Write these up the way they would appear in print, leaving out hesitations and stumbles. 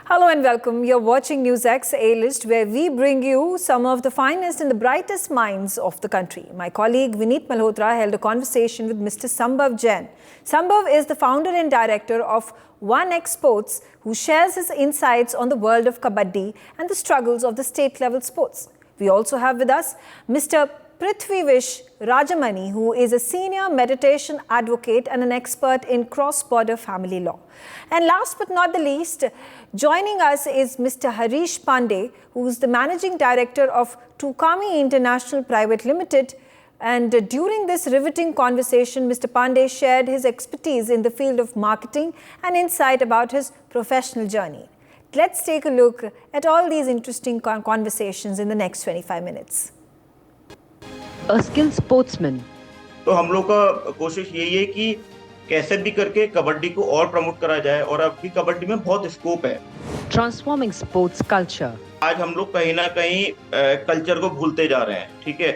Hello and welcome. You're watching NewsX A-List, where we bring you some of the finest and the brightest minds of the country. My colleague Vineet Malhotra held a conversation with Mr. Sambhav Jain. Sambhav is the founder and director of NewsX Sports, who shares his insights on the world of kabaddi and the struggles of the state-level sports. We also have with us Mr. Prithvish Rajamani, who is a senior meditation advocate and an expert in cross-border family law. And last but not the least, joining us is Mr. Harish Pandey, who is the managing director of Tukami International Private Limited. And during this riveting conversation, Mr. Pandey shared his expertise in the field of marketing and insight about his professional journey. Let's take a look at all these interesting conversations in the next 25 minutes. A skilled sportsman. तो हम लोग का कोशिश यही है कि कैसे भी करके कबड्डी को और प्रमोट करा जाए और अभी कबड्डी में बहुत स्कोप है. Transforming sports culture. आज हम लोग कहीं ना कहीं कल्चर को भूलते जा रहे हैं, ठीक है.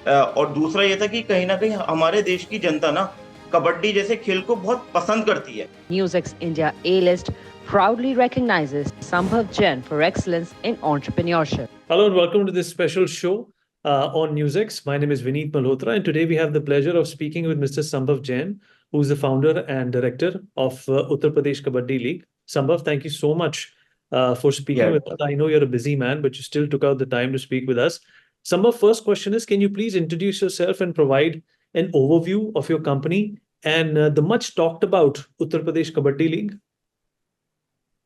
और दूसरा ये था कि कहीं ना कहीं हमारे देश की जनता ना कबड्डी जैसे खेल को बहुत पसंद करती है. NewsX India A-List proudly recognizes Sambhav Jain for excellence in entrepreneurship. Hello and welcome to this special show on NewsX. My name is Vineet Malhotra, and today we have the pleasure of speaking with Mr. Sambhav Jain, who is the founder and director of Uttar Pradesh Kabaddi League. Sambhav, thank you so much for speaking with us. I know you're a busy man, but you still took out the time to speak with us. Sambhav, first question is, can you please introduce yourself and provide an overview of your company and the much talked about Uttar Pradesh Kabaddi League?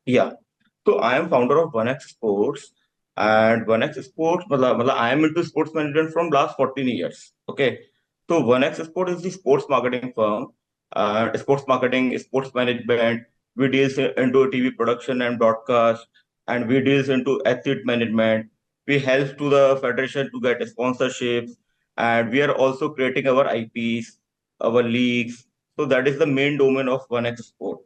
Yeah. So I am founder of NewsX Sports. And NewsX Sports, I am into sports management from last 14 years. Okay. So NewsX Sports is the sports marketing firm. Sports marketing, sports management. We deal into TV production and broadcast, and we deal into athlete management. We help to the federation to get sponsorships, and we are also creating our IPs, our leagues. So that is the main domain of NewsX Sports.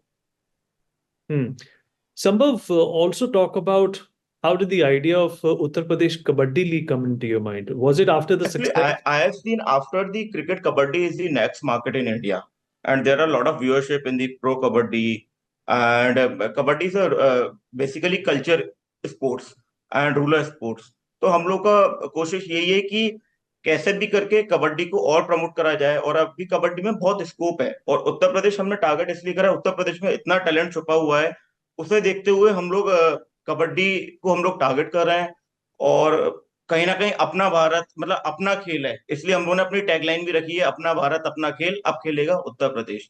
Sambhav, also talk about how did the idea of Uttar Pradesh Kabaddi League come into your mind? Was it after the success? I have seen after the cricket, Kabaddi is the next market in India. And there are a lot of viewership in the pro Kabaddi. And Kabaddi is basically culture sports and rural sports. तो हम लोग का कोशिश यही है कि कैसे भी करके कबड्डी को और प्रमोट करा जाए और अभी कबड्डी में बहुत स्कोप है. और उत्तर प्रदेश हमने टारगेट इसलिए करा, उत्तर प्रदेश में इतना टैलेंट छुपा हुआ है, उसे देखते हुए हम लोग कबड्डी को हम लोग टारगेट कर रहे हैं. और कहीं ना कहीं अपना भारत मतलब अपना खेल है, इसलिए हम लोगों ने अपनी टैगलाइन भी रखी है, अपना भारत अपना खेल, अब खेलेगा उत्तर प्रदेश.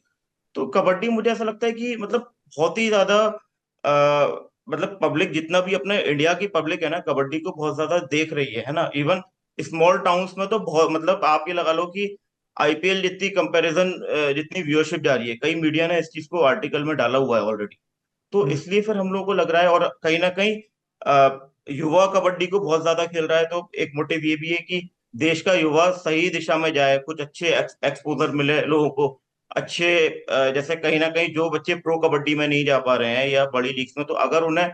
तो कबड्डी मुझे ऐसा लगता है कि मतलब बहुत ही ज्यादा मतलब पब्लिक, जितना भी अपने इंडिया की पब्लिक है ना, कबड्डी को बहुत ज्यादा देख रही है ना. इवन स्मॉल टाउन्स में तो बहुत, मतलब आप ये लगा लो कि आईपीएल जितनी कंपैरिजन, जितनी व्यूअरशिप जा रही है, कई मीडिया ने इस चीज को आर्टिकल में डाला हुआ है ऑलरेडी. तो इसलिए फिर हम लोगों को लग रहा है, और कहीं ना कहीं युवा कबड्डी को बहुत ज्यादा खेल रहा है. तो एक मोटिव ये भी है कि देश का युवा सही दिशा में जाए, कुछ अच्छे एक्सपोजर मिले लोगों को, अच्छे जैसे कहीं ना कहीं जो बच्चे प्रो कबड्डी में नहीं जा पा रहे हैं या बड़ी लीग्स में, तो अगर उन्हें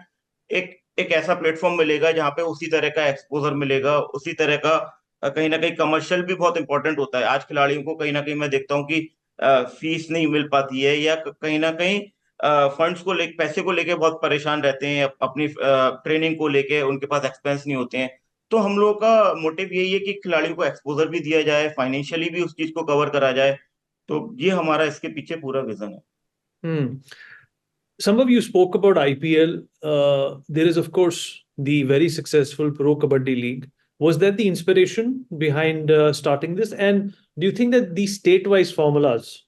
एक ऐसा प्लेटफॉर्म मिलेगा जहाँ पे उसी तरह का एक्सपोजर मिलेगा, उसी तरह का कहीं ना कहीं कमर्शियल भी बहुत इंपॉर्टेंट होता है. आज खिलाड़ियों को कहीं ना कहीं मैं देखता हूँ कि फीस नहीं मिल पाती है, या कहीं ना कहीं फंड्स को लेके, पैसे को लेके बहुत परेशान रहते हैं, अपनी ट्रेनिंग को लेके उनके पास एक्सपेंस नहीं होते हैं. तो हम लोगों का मोटिव यही है कि खिलाड़ियों को एक्सपोजर भी दिया जाए, फाइनेंशियली भी उस चीज को कवर करा जाए. तो ये हमारा इसके पीछे पूरा विजन है. Sambhav, you spoke about IPL. There is, of course, the very successful Pro Kabaddi League. Was that the inspiration behind starting this? And do you think that these state-wise formulas,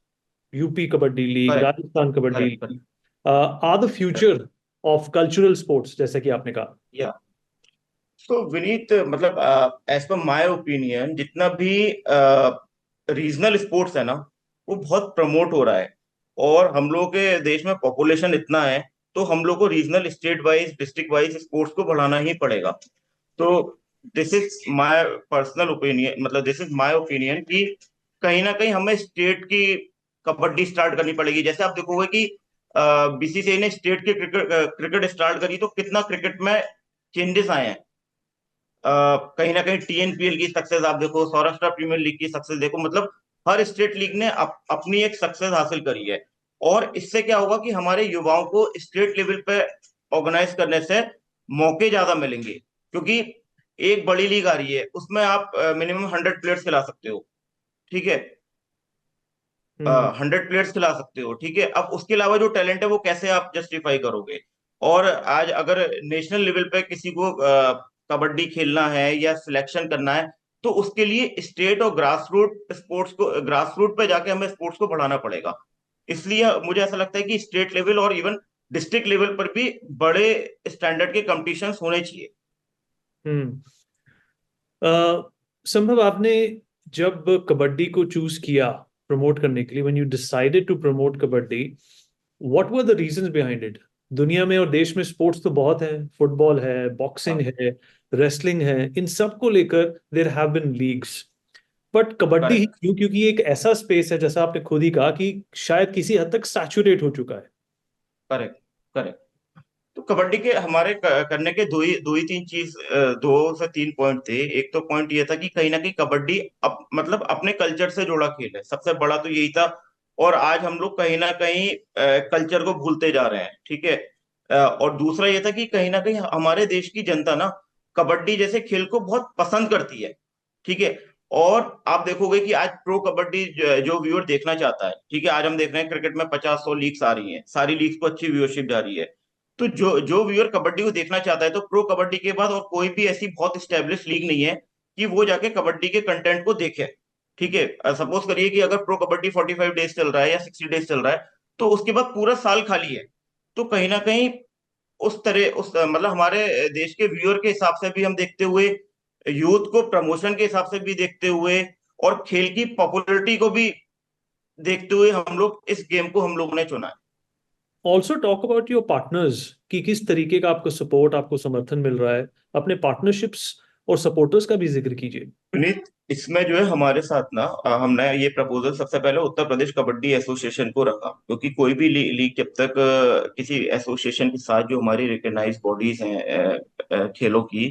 UP Kabaddi League, Rajasthan Kabaddi League, are the future of cultural sports, जैसा कि आपने कहा? Yeah. So Vineet, मतलब as per my opinion, जितना भी regional sports है ना, वो बहुत प्रमोट हो रहा है. और हम लोग के देश में पॉपुलेशन इतना है, तो हम लोग को regional, state wise, district wise sports को बढ़ाना ही पड़ेगा. तो this is my personal opinion, मतलब दिस इज माय ओपिनियन कि कहीं ना कहीं हमें स्टेट की कबड्डी स्टार्ट करनी पड़ेगी. जैसे आप देखोगे कि बीसीसीआई ने स्टेट की क्रिकेट स्टार्ट करी, तो कितना क्रिकेट में चेंजेस आए हैं. कहीं ना कहीं TNPL की सक्सेस आप देखो, सौराष्ट्र प्रीमियर लीग की सक्सेस देखो, मतलब हर स्टेट लीग ने अपनी एक सक्सेस हासिल करी है। और इससे क्या होगा कि हमारे युवाओं को स्टेट लेवल पे ऑर्गेनाइज करने से मौके ज्यादा मिलेंगे, क्योंकि एक बड़ी लीग आ रही है, उसमें आप मिनिमम 100 प्लेयर्स खिला सकते हो, ठीक है, हम्म 100 प्लेयर्स खिला सकते हो, ठीक है। अब उसके अलावा जो टैलेंट है वो कैसे आप जस्टिफाई करोगे? और आज अगर नेशनल लेवल पे किसी को कबड्डी खेलना है या सिलेक्शन करना है, तो उसके लिए स्टेट और ग्रास रूट पे जाके हमें स्पोर्ट्स को बढ़ाना पड़ेगा। इसलिए मुझे ऐसा लगता है कि स्टेट लेवल और इवन डिस्ट्रिक्ट लेवल पर भी बड़े स्टैंडर्ड के कॉम्पिटिशन्स होने चाहिए। हम्म संभव, आपने जब कबड्डी को चूज किया प्रमोट करने के लिए, when you decided to promote kabaddi, what were the reasons behind it? दुनिया में और देश में स्पोर्ट्स तो बहुत है, फुटबॉल है, बॉक्सिंग हाँ, है, रेसलिंग है, इन सब को लेकर there have been leagues, but kabaddi ही करेक्ट, क्यों? क्योंकि एक ऐसा स्पेस है, जैसा आपने खुद ही कहा, कि शायद किसी हद तक सैचुरेट हो चुका है। Correct, correct. तो कबड्डी के हमारे करने के दो ही तीन चीज, 2 से 3 पॉइंट थे। एक तो पॉइंट ये था कि कहीं ना कहीं कबड्डी मतलब अपने कल्चर से जुड़ा खेल है, सबसे बड़ा तो यही था। और आज हम लोग कहीं ना कहीं कल्चर को भूलते जा रहे हैं, ठीक है। और दूसरा ये था कि कहीं ना कहीं हमारे देश की जनता ना कबड्डी जैसे खेल को बहुत पसंद करती है, ठीक है। और आप देखोगे कि आज प्रो कबड्डी जो व्यूअर देखना चाहता है, ठीक है, आज हम देख रहे हैं क्रिकेट में 50-100 लीग्स आ रही हैं, सारी लीग्स को अच्छी व्यूअरशिप जा रही है। तो जो जो व्यूअर कबड्डी को देखना चाहता है, तो प्रो कबड्डी के बाद और कोई भी ऐसी बहुत स्टेब्लिश लीग नहीं है कि वो जाके कबड्डी के कंटेंट को देखे, ठीक है। सपोज करिए कि अगर प्रो कबड्डी 45 डेज चल रहा है या 60 डेज चल रहा है, तो उसके बाद पूरा साल खाली है। तो कहीं ना कहीं मतलब हमारे देश के व्यूअर के हिसाब से भी हम देखते हुए, यूथ को प्रमोशन के हिसाब से भी देखते हुए, और खेल की पॉपुलरिटी को भी देखते हुए हम लोग इस गेम को हम लोगों ने चुना है। Also talk about your partners, कि किस तरीके का आपको सपोर्ट, आपको समर्थन मिल रहा है। अपने पार्टनरशिप्स और सपोर्टर्स का भी जिक्र कीजिए। पुनीत, इसमें जो है हमारे साथ ना, हमने ये प्रपोजल सबसे पहले उत्तर प्रदेश कबड्डी एसोसिएशन को रखा, क्योंकि कोई भी लीग जब तक किसी एसोसिएशन के साथ, जो हमारी रिकग्नाइज बॉडीज हैं खेलों की,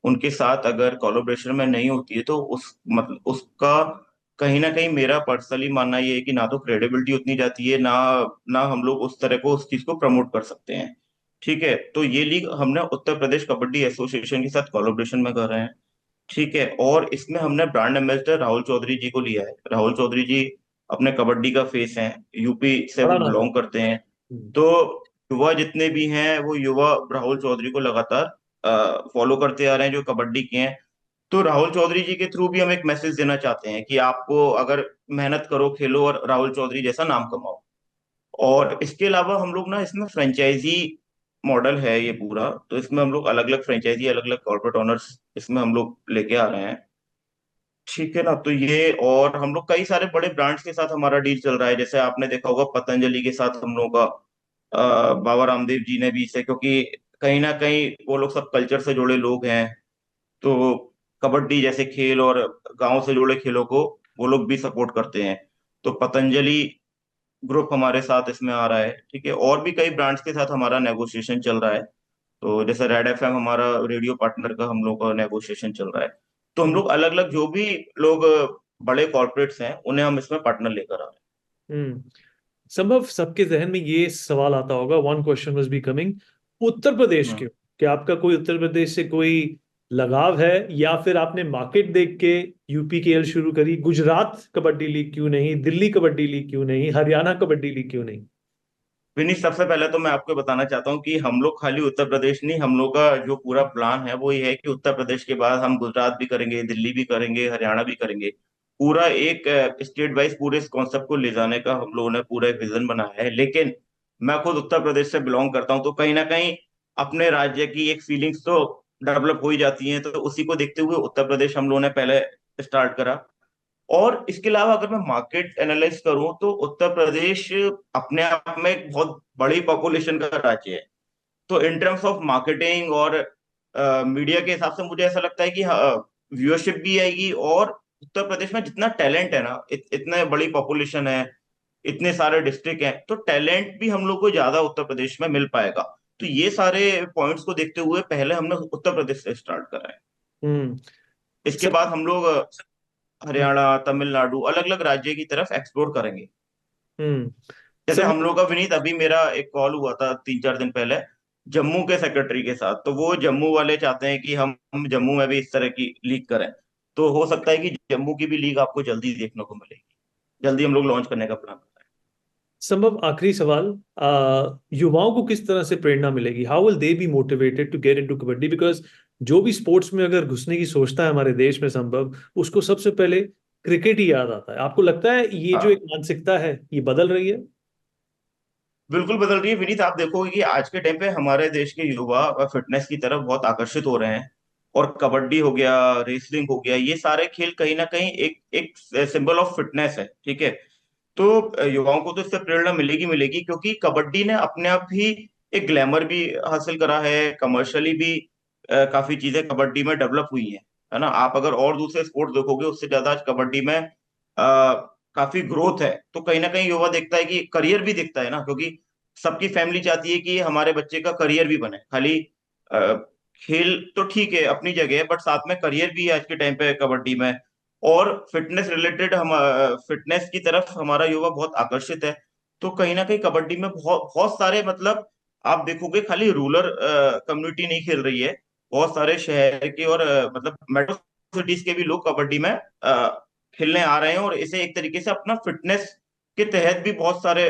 उनके साथ अगर कोलैबोरेशन में नहीं होती है, तो उस मतलब उसका कहीं ना कहीं मेरा पर्सनली मानना ये है कि ना तो क्रेडिबिलिटी उतनी जाती है, ना ना हम लोग उस तरह को उस चीज को प्रमोट कर सकते हैं, ठीक है। तो ये लीग हमने उत्तर प्रदेश कबड्डी एसोसिएशन के साथ कोलैबोरेशन में कर रहे हैं, ठीक है। और इसमें हमने ब्रांड एम्बेसडर राहुल चौधरी जी को लिया है। राहुल चौधरी जी अपने कबड्डी का फेस हैं, यूपी से बड़ा वो नाम है। बिलोंग करते हैं। तो युवा जितने भी हैं, वो युवा राहुल चौधरी को लगातार फॉलो करते आ रहे हैं, जो कबड्डी के हैं। तो राहुल चौधरी जी के थ्रू भी हम एक मैसेज देना चाहते हैं कि आपको अगर मेहनत करो, खेलो और राहुल चौधरी जैसा नाम कमाओ। और इसके अलावा हम लोग ना इसमें फ्रेंचाइजी मॉडल है ये पूरा, तो इसमें हम लोग अलग अलग फ्रेंचाइजी, अलग अलग कॉर्पोरेट ऑनर्स इसमें हम लोग लेके आ रहे हैं, ठीक है ना। तो ये, और हम लोग कई सारे बड़े ब्रांड्स के साथ हमारा डील चल रहा है। जैसे आपने देखा होगा पतंजलि के साथ हम लोगों का, बाबा रामदेव जी ने भी इसे, क्योंकि कहीं ना कहीं वो लोग सब कल्चर से जुड़े लोग हैं, तो कबड्डी जैसे खेल और गांव से जुड़े खेलों को वो लोग भी सपोर्ट करते हैं। तो पतंजलि ग्रुप हमारे साथ इसमें आ रहा है, ठीक है। और भी कई ब्रांड्स के साथ हमारा नेगोशिएशन चल रहा है। तो जैसे रेड एफएम हमारा रेडियो पार्टनर का हम लोग का नेगोशिएशन चल रहा है। तो हम लोग अलग अलग जो भी लोग बड़े कॉर्पोरेट्स हैं, उन्हें हम इसमें पार्टनर लेकर आ रहे हम्म संभव, सबके जहन में ये सवाल आता होगा, one question was be coming, Uttar Pradesh हैं। क्यों? क्या आपका कोई उत्तर प्रदेश से कोई लगाव है, या फिर आपने मार्केट देख के यूपी के एल शुरू करी? गुजरात कबड्डी लीग क्यों नहीं? दिल्ली कबड्डी लीग क्यों नहीं? हरियाणा कबड्डी लीग क्यों नहीं? विनीत, सबसे पहले तो मैं आपको बताना चाहता हूँ कि हम लोग खाली उत्तर प्रदेश नहीं, हम लोग का जो पूरा प्लान है वो ये है कि उत्तर प्रदेश के बाद हम गुजरात भी करेंगे, दिल्ली भी करेंगे, हरियाणा भी करेंगे। पूरा एक स्टेट वाइज पूरे इस कॉन्सेप्ट को ले जाने का हम लोगों ने पूरा एक विजन बनाया है। लेकिन मैं खुद उत्तर प्रदेश से बिलोंग करता हूँ, तो कहीं ना कहीं अपने राज्य की एक फीलिंग्स तो डेवलप हो ही जाती हैं। तो उसी को देखते हुए उत्तर प्रदेश हम लोगों ने पहले स्टार्ट करा। और इसके अलावा अगर मैं मार्केट एनालाइज करूं, तो उत्तर प्रदेश अपने आप में एक बहुत बड़ी पॉपुलेशन का राज्य है। तो इन टर्म्स ऑफ मार्केटिंग और मीडिया के हिसाब से मुझे ऐसा लगता है कि व्यूअरशिप भी आएगी। और उत्तर प्रदेश में जितना टैलेंट है ना, इतने बड़ी पॉपुलेशन है, इतने सारे डिस्ट्रिक्ट हैं, तो टैलेंट भी हम लोग को ज्यादा उत्तर प्रदेश में मिल पाएगा। तो ये सारे पॉइंट्स को देखते हुए पहले हमने उत्तर प्रदेश से स्टार्ट करा है। इसके सर बाद हम लोग हरियाणा, तमिलनाडु, अलग अलग राज्य की तरफ एक्सप्लोर करेंगे। हम्म जैसे सर हम लोग का विनीत, अभी मेरा एक कॉल हुआ था 3-4 दिन पहले जम्मू के सेक्रेटरी के साथ, तो वो जम्मू वाले चाहते हैं कि हम जम्मू में भी इस तरह की लीग करें। तो हो सकता है कि जम्मू की भी लीग आपको जल्दी देखने को मिलेगी। जल्दी हम लोग लॉन्च करने का प्लान कर रहे हैं। संभव आखिरी सवाल, युवाओं को किस तरह से प्रेरणा मिलेगी? How will they be motivated to get into kabaddi? Because जो भी स्पोर्ट्स में अगर घुसने की सोचता है हमारे देश में संभव, उसको सबसे पहले क्रिकेट ही याद आता है। आपको लगता है ये जो एक हाँ, मानसिकता है ये बदल रही है? बिल्कुल बदल रही है विनीत। आप देखोगे कि आज के टाइम पे हमारे देश के युवा फिटनेस की तरफ बहुत आकर्षित हो रहे हैं। और कबड्डी हो गया, रेसलिंग हो गया, ये सारे खेल कहीं ना कहीं एक एक सिंबल ऑफ फिटनेस है, ठीक है। तो युवाओं को तो इससे प्रेरणा मिलेगी मिलेगी, क्योंकि कबड्डी ने अपने आप ही एक ग्लैमर भी हासिल करा है, कमर्शियली भी काफी चीजें कबड्डी में डेवलप हुई हैं, है ना। आप अगर और दूसरे स्पोर्ट देखोगे, उससे ज्यादा आज कबड्डी में काफी ग्रोथ है। तो कहीं ना कहीं युवा देखता है कि करियर भी दिखता है ना, क्योंकि सबकी फैमिली चाहती है कि हमारे बच्चे का करियर भी बने। खाली अ, खेल तो ठीक है अपनी जगह, बट साथ में करियर भी है आज के टाइम पे कबड्डी में। और फिटनेस रिलेटेड हम फिटनेस की तरफ हमारा युवा बहुत आकर्षित है। तो कहीं ना कहीं कबड्डी में बहुत बहुत सारे, मतलब आप देखोगे खाली रूरल कम्युनिटी नहीं खेल रही है, बहुत सारे शहर के और मतलब मेट्रो सिटीज के भी लोग कबड्डी में खेलने आ रहे हैं। और इसे एक तरीके से अपना फिटनेस के तहत भी बहुत सारे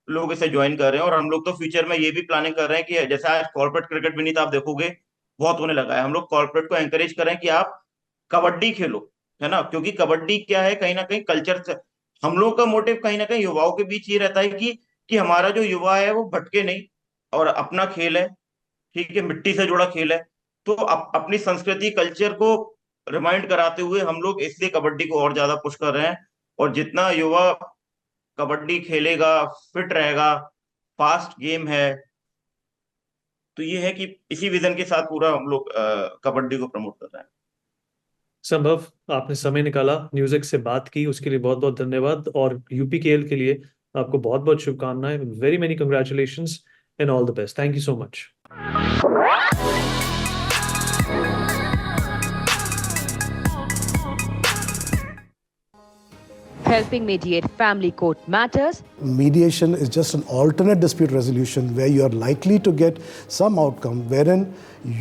लोग इसे ज्वाइन कर रहे हैं। और हम लोग तो फ्यूचर में ये भी प्लानिंग कर रहे हैं कि जैसे आज कॉर्पोरेट क्रिकेट भी नहीं, आप देखोगे बहुत होने लगा है, हम लोग कॉर्पोरेट को एंकरेज करें कि आप कबड्डी खेलो, है ना। क्योंकि कबड्डी क्या है, कहीं ना कहीं कल्चर से हम लोग का मोटिव कहीं ना कहीं युवाओं के बीच ये रहता है कि हमारा जो युवा है वो भटके नहीं, और अपना खेल है, ठीक है, मिट्टी से जुड़ा खेल है। तो अपनी संस्कृति कल्चर को रिमाइंड कराते हुए हम लोग इसलिए कबड्डी को और ज्यादा पुश कर रहे हैं। और जितना युवा कबड्डी खेलेगा, फिट रहेगा, फास्ट गेम है, तो ये है कि इसी विजन के साथ पूरा हम लोग कबड्डी को प्रमोट कर रहे हैं। संभव, आपने समय निकाला, न्यूज़ एक्स से बात की, उसके लिए बहुत बहुत धन्यवाद। और यूपीकेएल के लिए आपको बहुत बहुत शुभकामनाएं। Very many congratulations and all the best. Thank you so much. Helping mediate family court matters. Mediation is just an alternate dispute resolution where you are likely to get some outcome wherein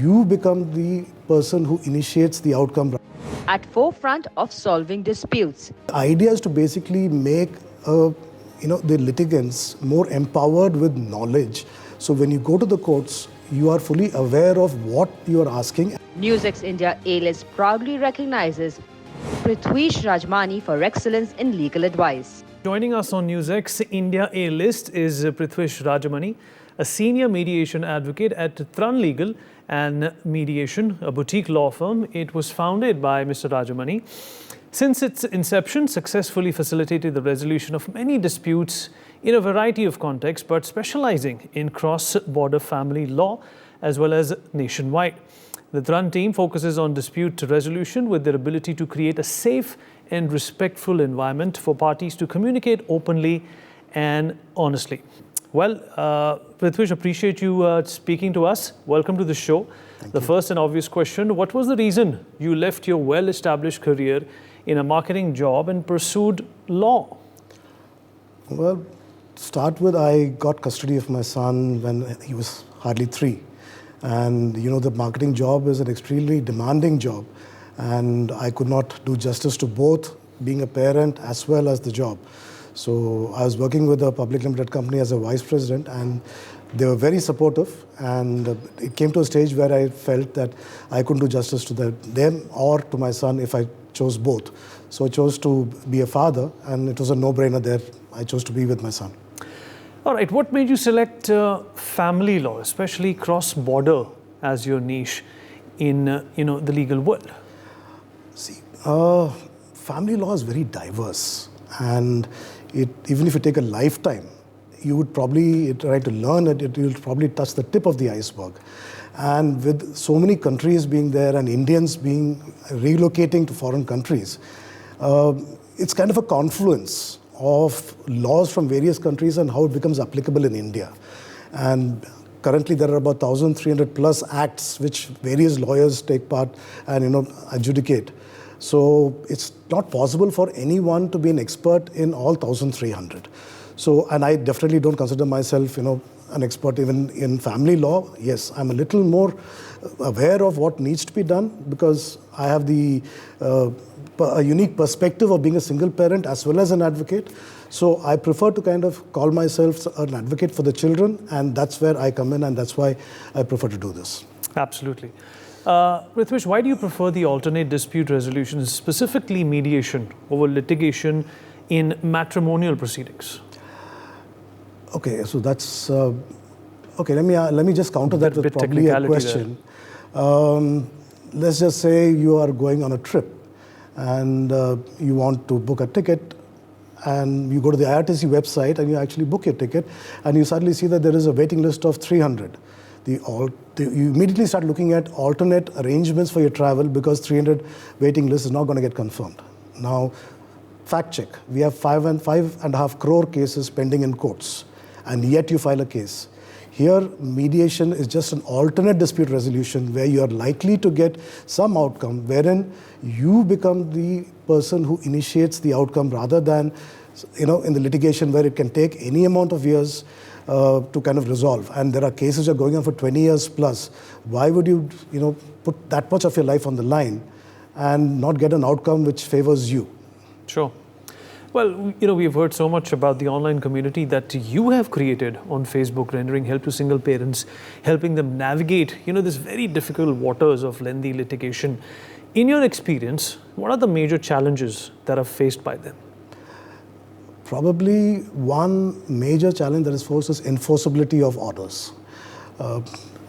you become the person who initiates the outcome. At forefront of solving disputes. The idea is to basically make the litigants more empowered with knowledge. So when you go to the courts, you are fully aware of what you are asking. NewsX India A-list proudly recognizes Prithvish Rajamani for excellence in legal advice. Joining us on NewsX India A-list is Prithvish Rajamani, a senior mediation advocate at Tran Legal and Mediation, a boutique law firm. It was founded by Mr. Rajamani. Since its inception, successfully facilitated the resolution of many disputes in a variety of contexts, but specializing in cross-border family law as well as nationwide. The Tran team focuses on dispute resolution with their ability to create a safe and respectful environment for parties to communicate openly and honestly. Well, Prithvish, appreciate you speaking to us. Welcome to the show. The first and obvious question, what was the reason you left your well-established career in a marketing job and pursued law? Well, to start with, I got custody of my son when he was hardly 3. And the marketing job is an extremely demanding job, and I could not do justice to both being a parent as well as the job. So I was working with a public limited company as a vice president, and they were very supportive, and it came to a stage where I felt that I couldn't do justice to them or to my son if I chose both. So I chose to be a father, and it was a no-brainer there. I chose to be with my son. All right, what made you select family law, especially cross-border, as your niche in the legal world? See, family law is very diverse, and even if you take a lifetime, you would probably try to learn it. You'll probably touch the tip of the iceberg. And with so many countries being there and Indians relocating to foreign countries, it's kind of a confluence of laws from various countries and how it becomes applicable in India. And currently there are about 1,300 plus acts which various lawyers take part and adjudicate. So it's not possible for anyone to be an expert in all 1,300. So, and I definitely don't consider myself, an expert even in family law. Yes, I'm a little more aware of what needs to be done because I have a unique perspective of being a single parent as well as an advocate. So I prefer to kind of call myself an advocate for the children, and that's where I come in, and that's why I prefer to do this. Absolutely. Prithvish, why do you prefer the alternate dispute resolution, specifically mediation, over litigation in matrimonial proceedings? Okay, so that's okay. Let me just counter that with probably a question. Let's just say you are going on a trip, and you want to book a ticket, and you go to the IRTC website and you actually book your ticket, and you suddenly see that there is a waiting list of 300. You immediately start looking at alternate arrangements for your travel because 300 waiting list is not going to get confirmed. Now, fact check. We have 5.5 crore cases pending in courts, and yet you file a case. Here, mediation is just an alternate dispute resolution where you are likely to get some outcome wherein you become the person who initiates the outcome rather than, in the litigation where it can take any amount of years to kind of resolve. And there are cases that are going on for 20 years plus. Why would you, put that much of your life on the line and not get an outcome which favors you? Sure. Well, we've heard so much about the online community that you have created on Facebook, rendering help to single parents, helping them navigate, this very difficult waters of lengthy litigation. In your experience, what are the major challenges that are faced by them? Probably one major challenge that is faced is enforceability of orders.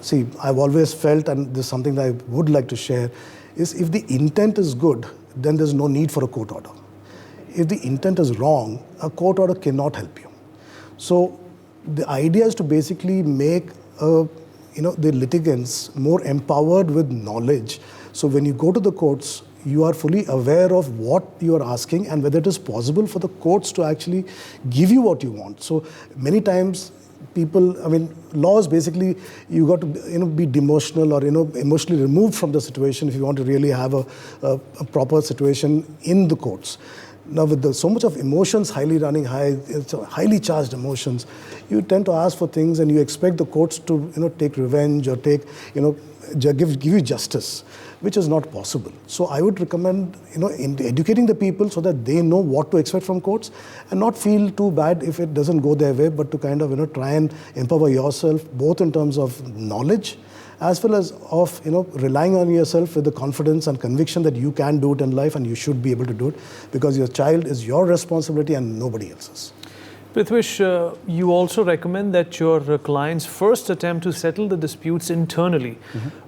See, I've always felt, and this is something that I would like to share, is if the intent is good, then there's no need for a court order. If the intent is wrong, a court order cannot help you. So the idea is to basically make the litigants more empowered with knowledge. So when you go to the courts, you are fully aware of what you are asking and whether it is possible for the courts to actually give you what you want. So many times laws basically, you got to be demotional or emotionally removed from the situation if you want to really have a proper situation in the courts. Now, with so much of emotions highly running high, it's highly charged emotions, you tend to ask for things and you expect the courts to, take revenge or give you justice, which is not possible. So I would recommend, in educating the people so that they know what to expect from courts and not feel too bad if it doesn't go their way, but to kind of, try and empower yourself, both in terms of knowledge as well as of, relying on yourself with the confidence and conviction that you can do it in life and you should be able to do it because your child is your responsibility and nobody else's. Prithvish, you also recommend that your clients first attempt to settle the disputes internally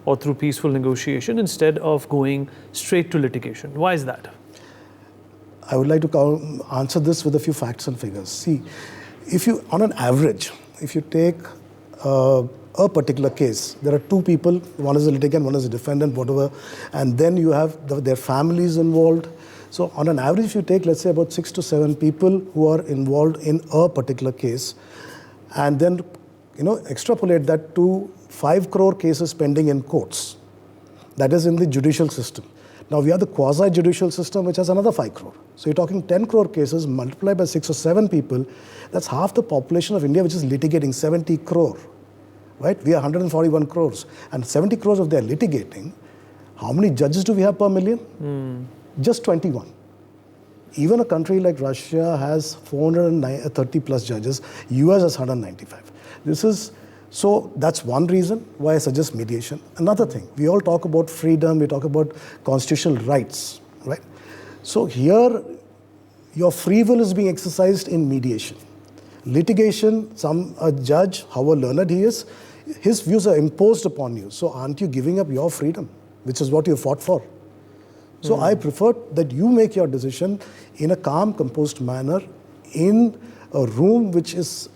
or through peaceful negotiation instead of going straight to litigation. Why is that? I would like to answer this with a few facts and figures. See, on an average, if you take a particular case, there are two people, one is a litigant, one is a defendant, whatever, and then you have their families involved. So on an average, if you take, let's say, about 6 to 7 people who are involved in a particular case, and then, extrapolate that to 5 crore cases pending in courts, that is in the judicial system. Now, we have the quasi-judicial system, which has another 5 crore. So you're talking 10 crore cases multiplied by 6 or 7 people. That's half the population of India, which is litigating 70 crore. Right? We are 141 crores. And 70 crores of they are litigating. How many judges do we have per million? Just 21. Even a country like Russia has 430 plus judges. US has 195. So that's one reason why I suggest mediation. Another thing, we all talk about freedom, we talk about constitutional rights, right? So here, your free will is being exercised in mediation. Litigation, a judge, however learned he is, his views are imposed upon you. So aren't you giving up your freedom, which is what you fought for? So I prefer that you make your decision in a calm, composed manner in a room which is,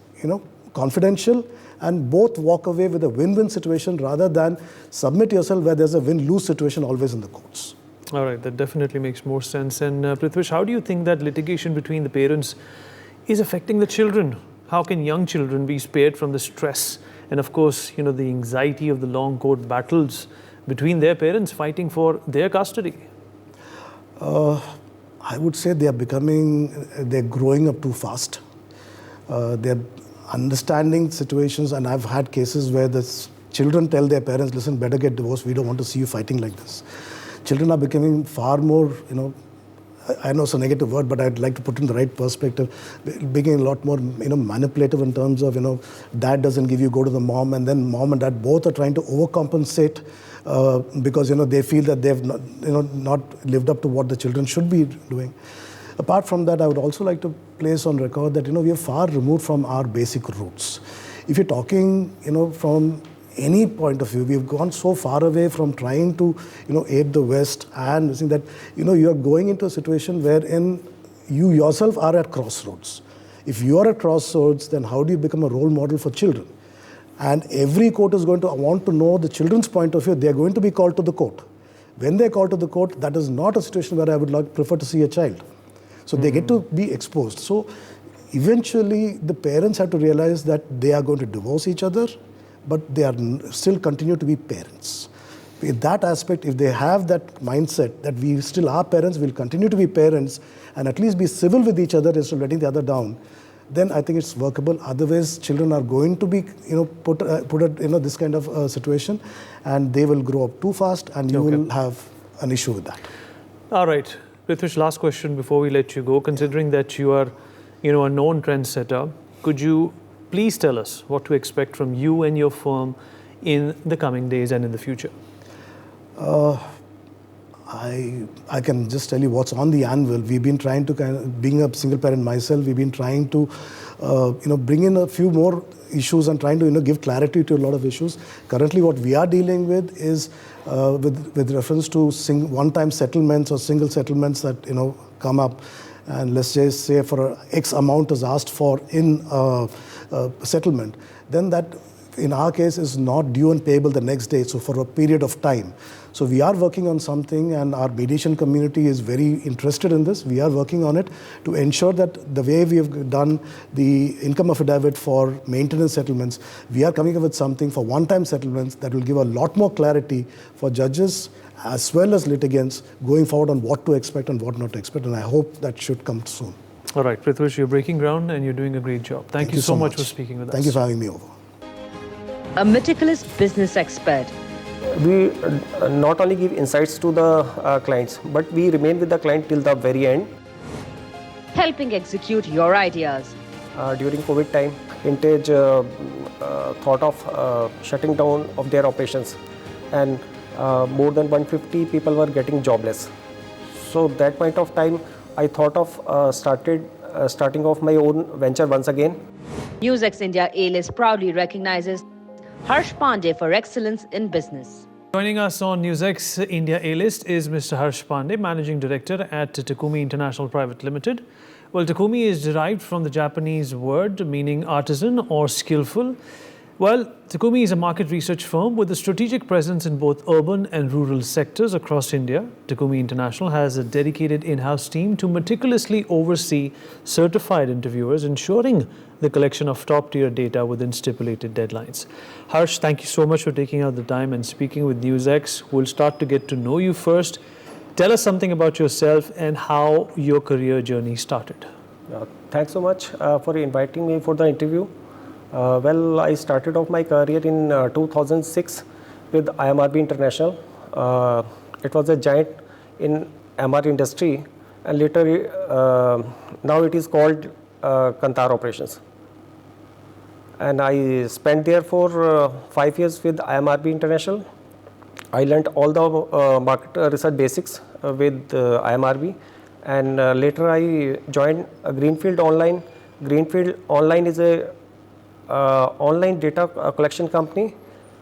confidential, and both walk away with a win-win situation rather than submit yourself where there's a win-lose situation always in the courts. All right, that definitely makes more sense. And Prithvish, how do you think that litigation between the parents is affecting the children? How can young children be spared from the stress and of course, the anxiety of the long court battles between their parents fighting for their custody? I would say they're growing up too fast. They're understanding situations, and I've had cases where the children tell their parents, listen, better get divorced, we don't want to see you fighting like this. Children are becoming far more, I know it's a negative word, but I'd like to put it in the right perspective, becoming a lot more, manipulative in terms of, dad doesn't give you, go to the mom, and then mom and dad both are trying to overcompensate because, they feel that they've not lived up to what the children should be doing. Apart from that, I would also like to place on record that, we are far removed from our basic roots. If you're talking, from any point of view, we've gone so far away from trying to, aid the West, and seeing that, you are going into a situation wherein you yourself are at crossroads. If you are at crossroads, then how do you become a role model for children? And every court is going to want to know the children's point of view. They are going to be called to the court. When they're called to the court, that is not a situation where I would prefer to see a child. So they get to be exposed. So eventually, the parents have to realize that they are going to divorce each other, but they are still continue to be parents. In that aspect, if they have that mindset that we still are parents, we'll continue to be parents, and at least be civil with each other instead of letting the other down, then I think it's workable. Otherwise, children are going to be, put this kind of situation, and they will grow up too fast, and you will have an issue with that. All right, Prithvish, last question before we let you go. Considering that you are, a known trendsetter, could you please tell us what to expect from you and your firm in the coming days and in the future? I can just tell you what's on the anvil. We've been trying to, being a single parent myself, we've been trying to, bring in a few more issues and trying to, give clarity to a lot of issues. Currently, what we are dealing with is with reference to one-time settlements or single settlements that, come up. And let's just say for X amount is asked for in settlement, then that in our case is not due and payable the next day, so for a period of time. So we are working on something, and our mediation community is very interested in this. We are working on it to ensure that the way we have done the income affidavit for maintenance settlements, we are coming up with something for one-time settlements that will give a lot more clarity for judges as well as litigants going forward on what to expect and what not to expect, and I hope that should come soon. All right, Prithvish, you're breaking ground and you're doing a great job. Thank you so much for speaking with us. Thank you for having me over. A meticulous business expert. We not only give insights to the clients, but we remain with the client till the very end. Helping execute your ideas. During COVID time, Vintage thought of shutting down of their operations, and more than 150 people were getting jobless. So that point of time, I thought of starting off my own venture once again. NewsX India A-List proudly recognizes Harsh Pandey for excellence in business. Joining us on NewsX India A-List is Mr. Harsh Pandey, Managing Director at Takumi International Private Limited. Well, Takumi is derived from the Japanese word meaning artisan or skillful. Well, Takumi is a market research firm with a strategic presence in both urban and rural sectors across India. Takumi International has a dedicated in-house team to meticulously oversee certified interviewers, ensuring the collection of top-tier data within stipulated deadlines. Harsh, thank you so much for taking out the time and speaking with NewsX. We'll start to get to know you first. Tell us something about yourself and how your career journey started. Thanks so much for inviting me for the interview. Well, I started off my career in 2006 with IMRB International. It was a giant in MR industry, and later now it is called Kantar Operations. And I spent there for 5 years with IMRB International. I learned all the market research basics with IMRB, and later I joined Greenfield Online. Greenfield Online is a online data collection company,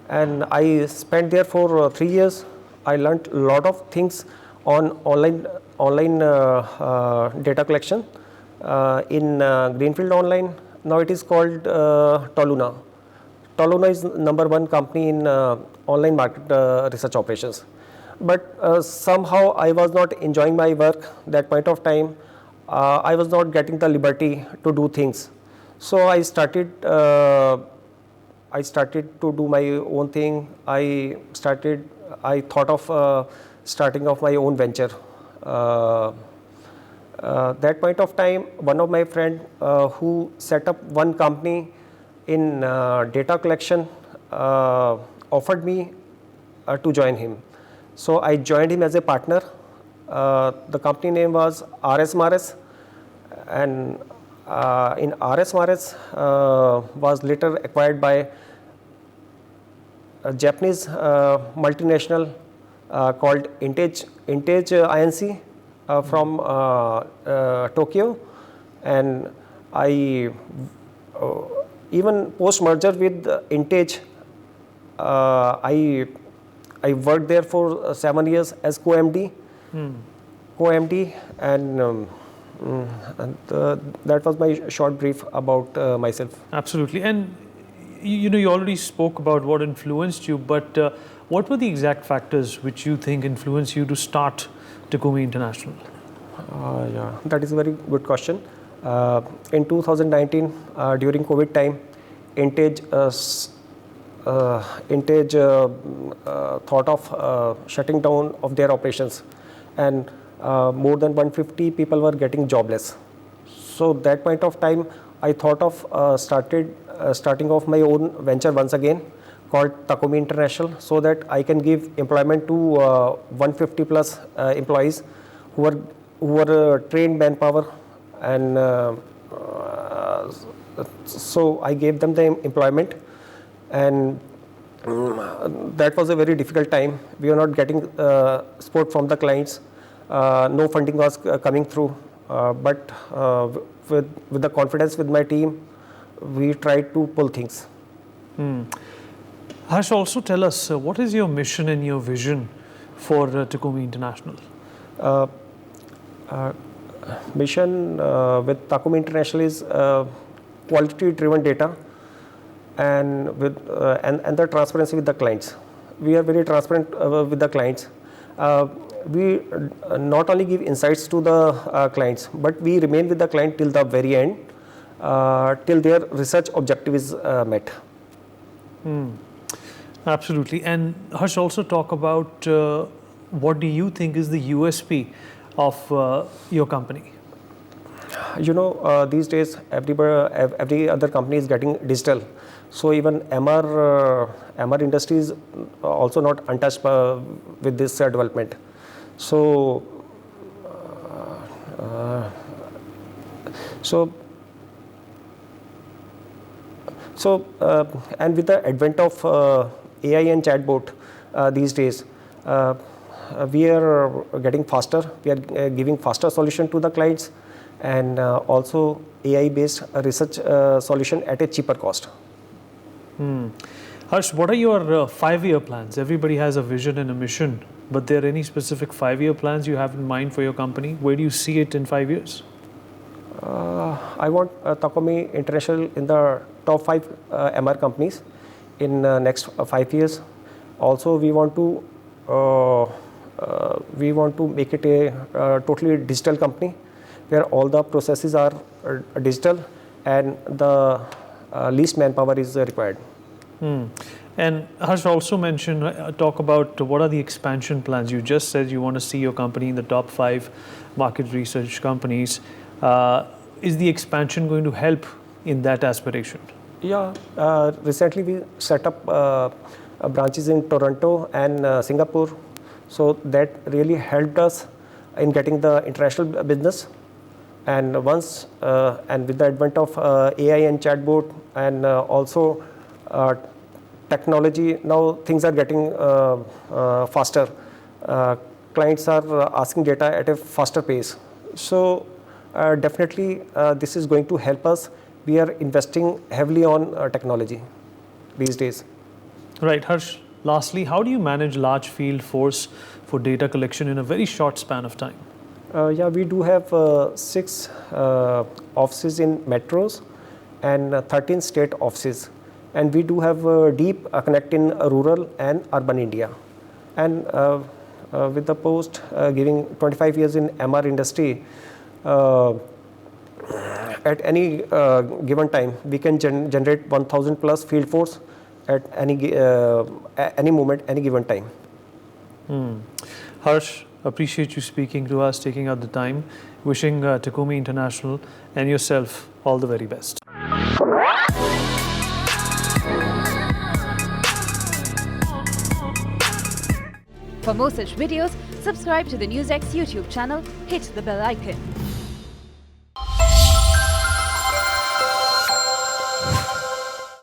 and I spent there for 3 years. I learned a lot of things on online data collection in Greenfield Online. Now it is called Toluna. Toluna is #1 company in online market research operations. But somehow I was not enjoying my work that point of time. I was not getting the liberty to do things. So I started I started to do my own thing. I thought of starting off my own venture. That point of time, one of my friend who set up one company in data collection offered me to join him. So I joined him as a partner. The company name was RS Maris, and in RS Maris was later acquired by a Japanese multinational called Intage Inc. From Tokyo, and I even post merger with Intage, I worked there for 7 years as co-MD, and that was my short brief about myself. Absolutely. And you already spoke about what influenced you, but what were the exact factors which you think influenced you to start Takumi International? Yeah, that is a very good question. In 2019, during COVID time, Intage thought of shutting down of their operations, and more than 150 people were getting jobless. So that point of time, I thought of starting off my own venture once again, called Takumi International, so that I can give employment to 150 plus employees who were trained manpower, and so I gave them the employment, and that was a very difficult time. We were not getting support from the clients. No funding was coming through, but with the confidence with my team, we tried to pull things. Harsh, also tell us, what is your mission and your vision for Takumi International? Mission with Takumi International is quality-driven data and with and the transparency with the clients. We are very transparent with the clients. We not only give insights to the clients, but we remain with the client till the very end, till their research objective is met. Absolutely. And Harsh, also talk about what do you think is the USP of your company? These days every other company is getting digital. So even MR industry is also not untouched with this development. So and with the advent of AI and chatbot these days, we are getting faster. We are giving faster solution to the clients, and also AI-based research solution at a cheaper cost. Harsh, what are your 5-year plans? Everybody has a vision and a mission, but there any specific 5-year plans you have in mind for your company? Where do you see it in 5 years? I want Takumi International in the top 5 MR companies in next 5 years. Also, we want to make it a totally digital company, where all the processes are digital and the least manpower is required. And Harsh also mentioned, talk about what are the expansion plans. You just said you want to see your company in the top 5 market research companies. Is the expansion going to help in that aspiration? Yeah, recently we set up branches in Toronto and Singapore. So that really helped us in getting the international business. And once, and with the advent of AI and chatbot and also technology, now things are getting faster. Clients are asking data at a faster pace. So definitely this is going to help us. We are investing heavily on technology these days. Right, Harsh. Lastly, how do you manage large field force for data collection in a very short span of time? Yeah, we do have 6 offices in metros and 13 state offices. And we do have a deep connect in rural and urban India. And with the post giving 25 years in MR industry, at any given time, we can generate 1,000 plus field force at any moment, any given time. Harsh, appreciate you speaking to us, taking out the time. Wishing Takumi International and yourself all the very best. For more such videos, subscribe to the NewsX YouTube channel, hit the bell icon.